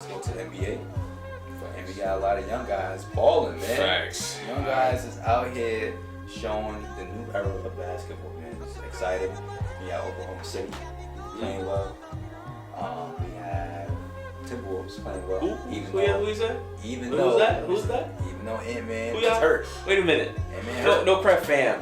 Let's go to the NBA. And we got a lot of young guys balling, man. Facts. Young guys is out here showing the new era of basketball, man. It's exciting. We got Oklahoma City playing well. We have Timberwolves playing well. Who is that? Even Who's though that? Who's that? Even though Ant-Man Who is y'all? hurt. Wait a minute. Ant-Man No, hurt. no prep fam.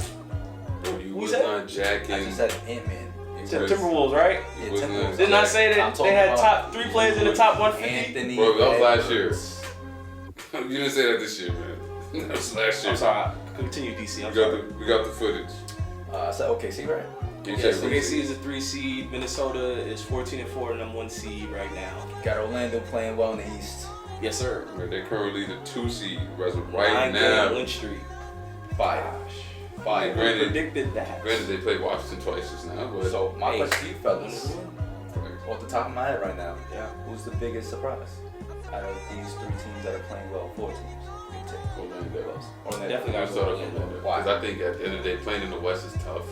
You Who was said? not jacking. I just said Ant-Man. Timberwolves, right? Yeah, wasn't Timberwolves. Didn't I say I'm that talking they had about top 3 players in the top 150? Anthony Bro, that was last Edwards. year. You didn't say that this year, man. That was last year. I'm sorry. Continue, DC. I'm We sorry. got the footage. I said OKC, right? You Yes, said OKC is a 3 seed. Minnesota is 14-4, number 1 seed right now. Got Orlando playing well in the East. Yes, sir. They're currently the 2 seed as of right 9 now. game win streak. Fire. Fire. Who Granted- predicted that? Granted, they played Washington twice just now, but So my Hey. question to you fellas, off the top of my head right now, Yeah. who's the biggest surprise out of these 3 teams that are playing well? 4 teams. You can take. Orlando. Orlando. Definitely I gotta start go off Orlando. Orlando. Why? Because I think at the end of the day, playing in the West is tough.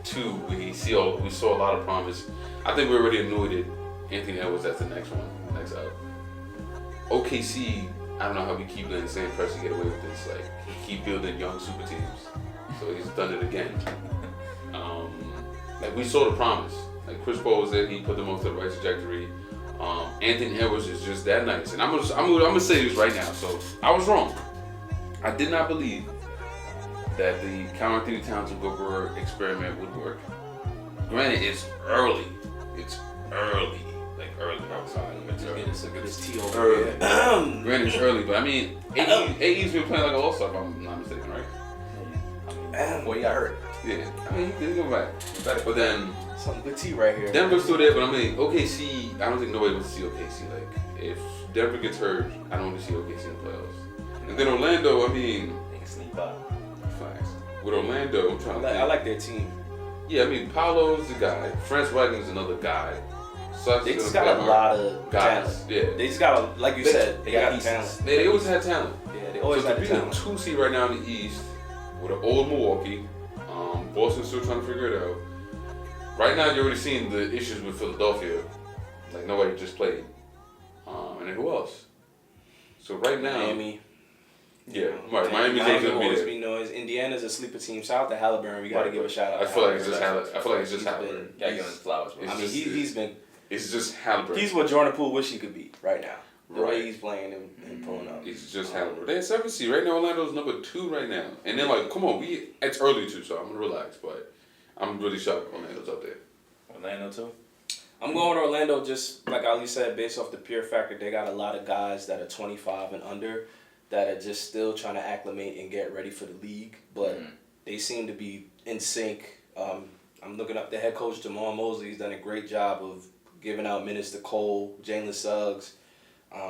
2, we saw a lot of promise. I think we already anointed Anthony Edwards as the next one, next out. OKC, I don't know how we keep letting the same person get away with this. Like, he keep building young super teams. So he's done it again. Like, we saw the promise. Like, Chris Paul was there, he put them on to the right trajectory. Anthony Edwards is just that nice. And I'm gonna say this right now. So, I was wrong. I did not believe that the Karl Anthony Towns and Gobert experiment would work. Granted, it's early. It's early. Like, early. It's early. It's T over Early. here. Granted, it's early, but I mean, AE's been playing like an all-star, if I'm not mistaken, right? Well, he got hurt. Yeah. I mean, he can go back. But then, Some good tea right here. Denver's still there, but I mean, OKC, I don't think nobody wants to see OKC. Like, if Denver gets hurt, I don't want to see OKC in the playoffs. And then Orlando, I mean, They can sneak by. facts. With Orlando, I'm trying to think. I like their team. Yeah, I mean, Paolo's the guy. Franz Wagner's another guy. Suggs They is just gonna got a play lot hard. of guys. talent. Yeah. They just got a, like you said, they got pieces. talent. They always had talent. Yeah, they always So had to the be the talent. 2 seed right now in the East with an old Milwaukee, Boston's still trying to figure it out. Right now, you're already seeing the issues with Philadelphia. Like, nobody just played. And then who else? So right now, Miami. yeah, right. Miami's always gonna be always there. be noise. Indiana's a sleeper team. Shout out to Halliburton. We got to Right. give a shout out. I to feel like it's Halliburton. just I feel like it's just He's Halliburton. Gotta give him his flowers, bro. It's I mean, just- he's been. It's just Halliburton. He's what Jordan Poole wish he could be right now. The Right. way he's playing and pulling up. It's just Halliburton. They're 7 seed right now. Orlando's number 2 right now, and they're like, come on, it's early too, so I'm gonna relax. But I'm really shocked Orlando's up there. Orlando too. I'm going to Orlando just like Ali said, based off the pure fact that they got a lot of guys that are 25 and under that are just still trying to acclimate and get ready for the league, but they seem to be in sync. I'm looking up the head coach, Jamal Mosley. He's done a great job of giving out minutes to Cole, Jalen Suggs,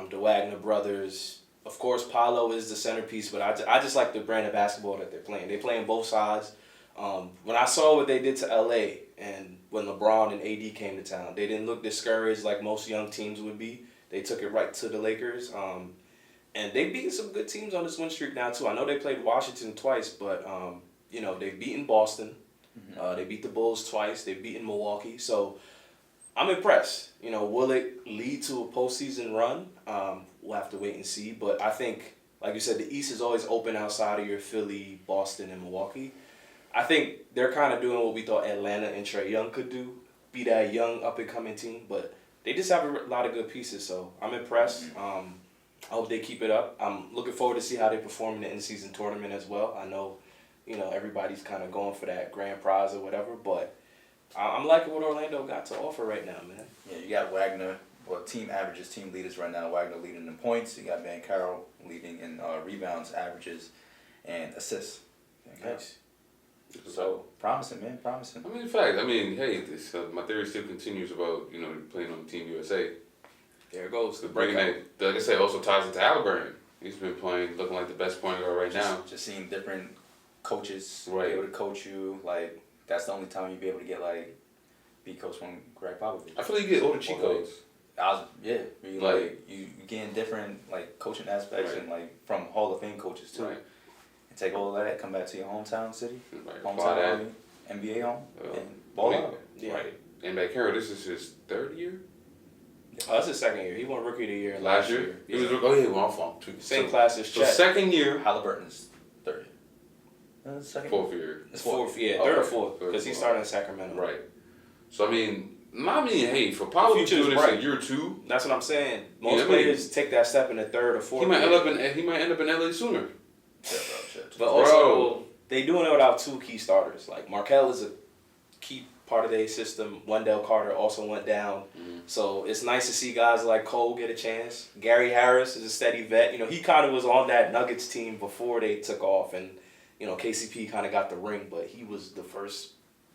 the Wagner brothers. Of course, Paolo is the centerpiece, but I just like the brand of basketball that they're playing. They're playing both sides. When I saw what they did to LA and when LeBron and AD came to town, they didn't look discouraged like most young teams would be. They took it right to the Lakers. And they beat some good teams on this win streak now too. I know they played Washington twice, but they've beaten Boston. They beat the Bulls twice. They've beaten Milwaukee. So I'm impressed. Will it lead to a postseason run? We'll have to wait and see. But I think, like you said, the East is always open outside of your Philly, Boston, and Milwaukee. I think they're kind of doing what we thought Atlanta and Trae Young could do, be that young up-and-coming team. But they just have a lot of good pieces, so I'm impressed. I hope they keep it up. I'm looking forward to see how they perform in the in-season tournament as well. I know, everybody's kind of going for that grand prize or whatever, but I'm liking what Orlando got to offer right now, man. Yeah, you got Wagner, team averages, team leaders right now. Wagner leading in points. You got Van Carroll leading in rebounds, averages, and assists. Nice. So promising, man, promising. I mean, in fact, hey, my theory still continues about playing on Team USA. There it goes. The breakout. Like I said, also ties into Halliburton. He's been playing, looking like the best point guard right now. Just seeing different coaches Right. be able to coach you, like that's the only time you'd be able to get be coached from Greg Popovich. I feel like you get older cheat codes. You gain different coaching aspects Right. and from Hall of Fame coaches too. Right. And take all of that, come back to your hometown city, Right. hometown that. army, NBA home, and ball out. Yeah. Right. And back here, this is his 3rd year. Yeah. Oh, that's his second year. He won Rookie of the Year Last year? Yeah. He was oh yeah, well, I'm fine. Same class as So Chet. second year, Halliburton's third. Second. fourth year. It's fourth, yeah, Okay. third or fourth, Third or because he fourth. started in Sacramento. Right. So I mean, hey, for Paolo to future's do this bright. in year 2, That's what I'm saying. Most Yeah, I mean- players take that step in the third or fourth. he might year. end up in LA sooner. Yeah, bro. Shit. But also, they doing it without 2 key starters. Like Markelle is a key part of their system. Wendell Carter also went down. Mhm. So it's nice to see guys like Cole get a chance. Gary Harris is a steady vet. You know, he kind of was on that Nuggets team before they took off, and you know, KCP kind of got the ring, but he was the first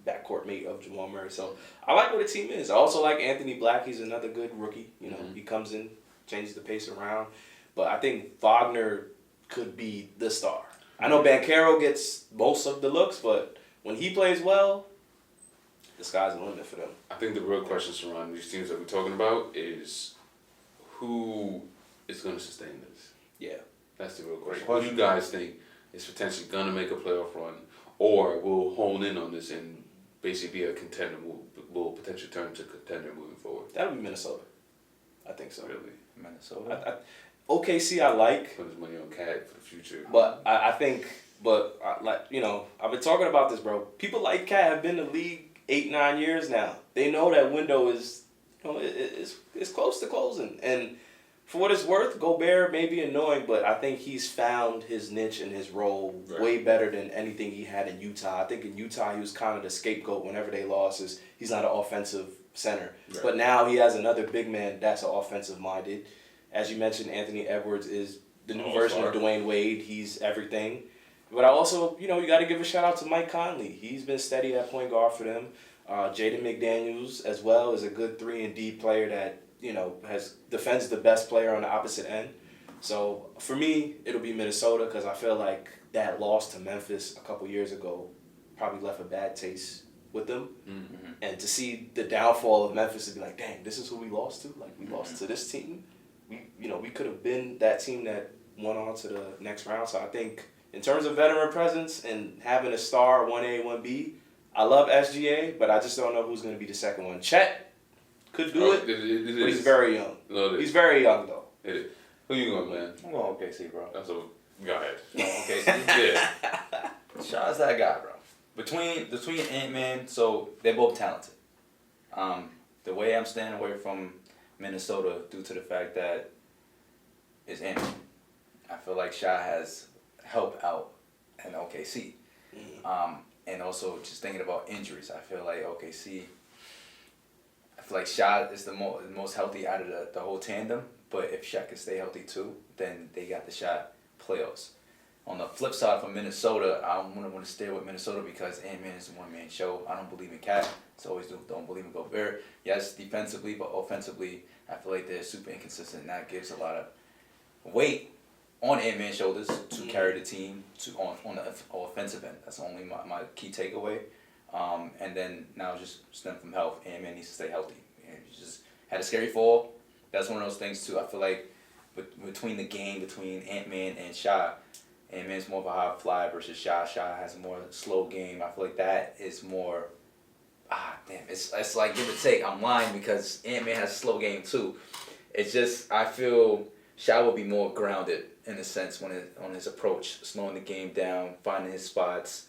backcourt mate of Jamal Murray. So I like what the team is. I also like Anthony Black. He's another good rookie. You know, he comes in, changes the pace around. But I think Wagner could be the star. I know Banchero gets most of the looks, but when he plays well, the sky's the limit for them. I think the real question surrounding these teams that we're talking about is who is going to sustain this. Yeah. That's the real question. Great Who do you guys think is potentially going to make a playoff run, or will hone in on this and basically be a contender, will potentially turn to contender moving forward? That'll be Minnesota. I think so. Really? Minnesota. OKC I like, Put his money on Cat for the future. but I think, like, you know, I've been talking about this, bro. People like Cat have been in the league 8-9 years now. They know that window is, you know, it's close to closing. And for what it's worth, Gobert may be annoying, but I think he's found his niche and his role way better than anything he had in Utah. I think in Utah he was kind of the scapegoat whenever they lost. He's not an offensive center. Right. But now he has another big man that's offensive minded. As you mentioned, Anthony Edwards is the new version of Dwayne Wade. He's everything. But I also, you know, you got to give a shout out to Mike Conley. He's been steady at point guard for them. Jaden McDaniels as well is a good 3-and-D player that, you know, defends the best player on the opposite end. So for me, it'll be Minnesota because I feel like that loss to Memphis a couple years ago probably left a bad taste with them. Mm-hmm. And to see the downfall of Memphis and be like, dang, this is who we lost to? Like, we lost to this team? We could have been that team that went on to the next round. So I think in terms of veteran presence and having a star 1A, 1B, I love SGA, but I just don't know who's going to be the second one. Chet could do it, but he's very young. No, He's very young, though. It is. Who you going, man? I'm going OKC, bro. That's a go ahead. OKC. Yeah. Shaw's that guy, bro. Between Ant-Man, so they're both talented. The way I'm staying away from Minnesota due to the fact that it's Ant-Man. I feel like Shaw has helped out in OKC. And also just thinking about injuries, I feel like OKC, I feel like Shaw is the most healthy out of the whole tandem. But if Shaq can stay healthy too, then they got the shot playoffs. On the flip side for Minnesota, I want to stay with Minnesota because Ant-Man is a one-man show. I don't believe in Cat. So always don't believe in Gobert. Yes, defensively, but offensively, I feel like they're super inconsistent. And that gives a lot of weight on Ant-Man's shoulders to carry the team on the offensive end. That's only my key takeaway. And then now just stem from health. Ant-Man needs to stay healthy. And he just had a scary fall. That's one of those things too. I feel like between Ant-Man and Shaw, Ant-Man's more of a high fly versus Shaw. Shaw has a more slow game. I feel like that is more. It's like give or take. I'm lying because Ant-Man has a slow game too. It's just I feel Shaw will be more grounded in a sense on his approach, slowing the game down, finding his spots.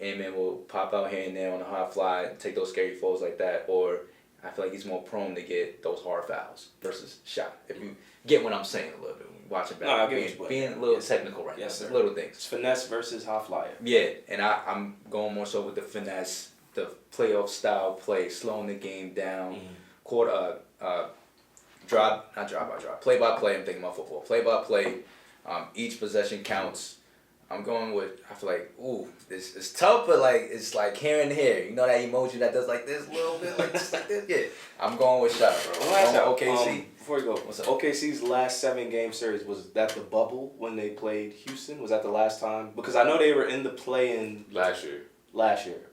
Ant-Man will pop out here and there on a high fly, take those scary falls like that, or I feel like he's more prone to get those hard fouls versus Shaw. If you get what I'm saying a little bit, watching back, No, I get what being a little technical right Yes, now, sir. little things. It's finesse versus high flyer. Yeah, and I'm going more so with the finesse, the playoff style play, slowing the game down, play by play. I'm thinking about football. Play by play, each possession counts. I'm going with. I feel like it's tough, but like it's like here and here. You know that emoji that does like this a little bit, like just like this. Yeah, I'm going with Shaw, bro. I'm going with OKC. Before you go, What's up? OKC's last 7-game series, was that the bubble when they played Houston? Was that the last time? Because I know they were in the play-in Last year.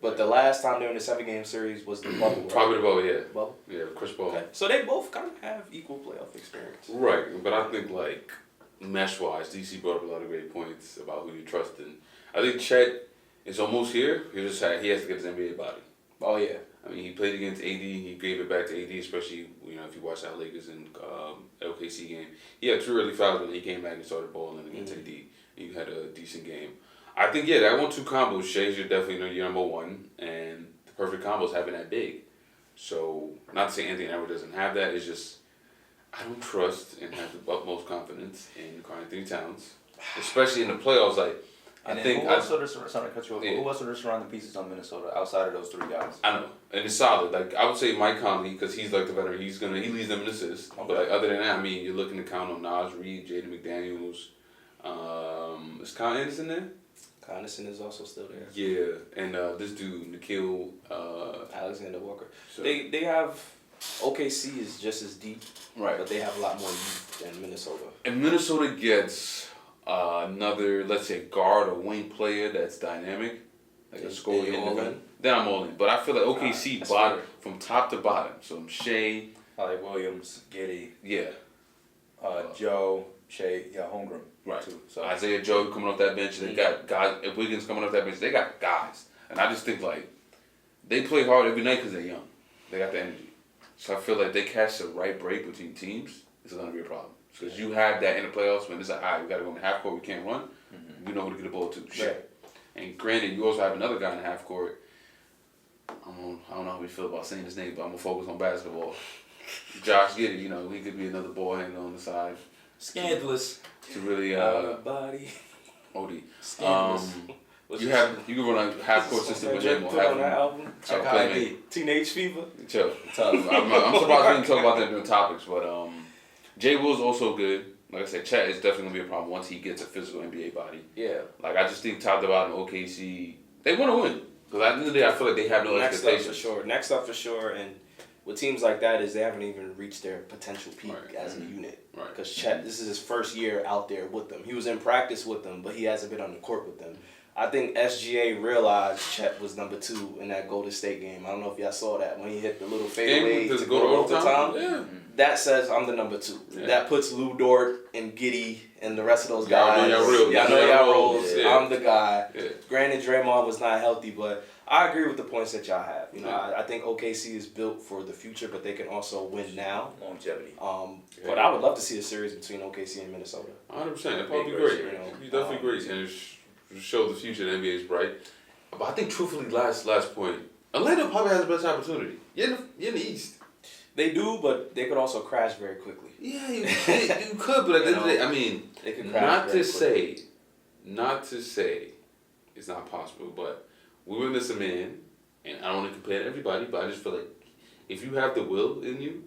but the last time they were in the 7-game series was the bubble. Right? Probably the ball, yeah. Bubble. Yeah, Chris Paul. Okay. So they both kind of have equal playoff experience. Right, but I think like mesh-wise, DC brought up a lot of great points about who you trust in. I think Chet is almost here. He has to get his NBA body. Oh yeah. I mean, he played against AD. He gave it back to AD, especially if you watch that Lakers and OKC game. He had 2 early fouls, but he came back and started balling against AD. He had a decent game. I think that 1-2 combo, Shai's definitely your number one, and the perfect combo is having that big. So, not to say Anthony Edwards doesn't have that. It's just I don't trust and have the utmost confidence in Karl Anthony Towns, especially in the playoffs. Like. Who else are the surrounding pieces on Minnesota outside of those 3 guys? I know, and it's solid. Like I would say, Mike Conley, because he's like the veteran. He leads them in assists. Okay. But like other than that, I mean, you're looking to count on Nas Reed, Jaden McDaniels. Is Kyle Anderson there? Kyle Anderson is also still there. Yeah, and this dude Nikhil Alexander Walker. So, they have OKC is just as deep, right? But they have a lot more youth than Minnesota. And Minnesota gets another, let's say, guard or wing player that's dynamic, like a scorer independent. Then I'm all in. But I feel like OKC bottom from top to bottom. So Shea, Williams, Giddey, Joe, Shea, Holmgren, right? Too. So Isaiah Joe coming off that bench. They got guys. If Wiggins coming off that bench, they got guys. And I just think like they play hard every night because they're young. They got the energy. So I feel like they catch the right break between teams. It's gonna be a problem. Because you have that in the playoffs when it's like, all right, we got to go in the half court, we can't run. Mm-hmm. We know who to get the ball to. Right. And granted, you also have another guy in the half court. I don't know how we feel about saying his name, but I'm going to focus on basketball. Josh Giddey, he could be another ball handler on the side. Scandalous. To really, body. OD. Scandalous. You can run a half court system with him. Put on that album. Check ID. Teenage Fever. Chill. I'm surprised we didn't talk about that in the topics, but Jay Will's also good. Like I said, Chet is definitely going to be a problem once he gets a physical NBA body. Yeah. Like, I just think top to bottom, OKC, they want to win. Because at the end of the day, I feel like they have no expectations. Next up for sure. And with teams like that is they haven't even reached their potential peak as a unit. Right. Because Chet, this is his first year out there with them. He was in practice with them, but he hasn't been on the court with them. I think SGA realized Chet was number 2 in that Golden State game. I don't know if y'all saw that when he hit the little fadeaway to go to overtime. Yeah. That says I'm the number 2. Yeah. That puts Lou Dort and Giddey and the rest of those guys. Y'all know y'all roles. Yeah. I'm the guy. Yeah. Granted, Draymond was not healthy, but I agree with the points that y'all have. I think OKC is built for the future, but they can also win now. Longevity. But I would love to see a series between OKC and Minnesota. 100%. That'd probably be great. It'd definitely great. And show the future the NBA is bright. But I think truthfully, last point, Atlanta probably has the best opportunity. You're in the East. They do, but they could also crash very quickly. Yeah, you could, but at the end of the day, I mean, they could crash not to say it's not possible, but we were missing a man, and I don't want to compare to everybody, but I just feel like if you have the will in you,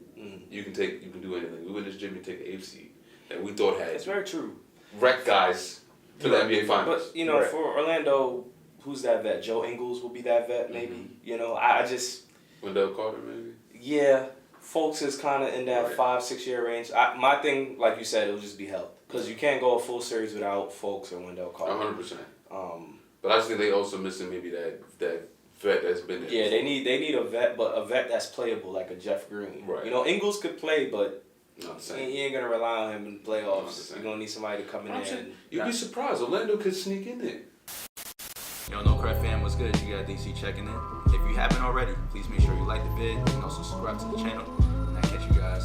you can do anything. We win this gym, you take the AFC that we thought had. It's very true. Wreck guys to the NBA Finals. But for Orlando, who's that vet? Joe Ingles will be that vet, maybe. I just. Wendell Carter, maybe. Yeah. Folks is kind of in that 5-6 year range. My thing, like you said, it'll just be health. Because you can't go a full series without Folks or Wendell Carter. 100%. But I just think they also missing maybe that vet that's been there. Yeah, they need a vet, but a vet that's playable, like a Jeff Green. Right. Ingles could play, but not the same. You ain't going to rely on him in playoffs. You're going to need somebody to come in there. You'd be surprised. Orlando could sneak in there. No Credit fam, what's good? You got DC checking in. If you haven't already, please make sure you like the vid and also subscribe to the channel. And I'll catch you guys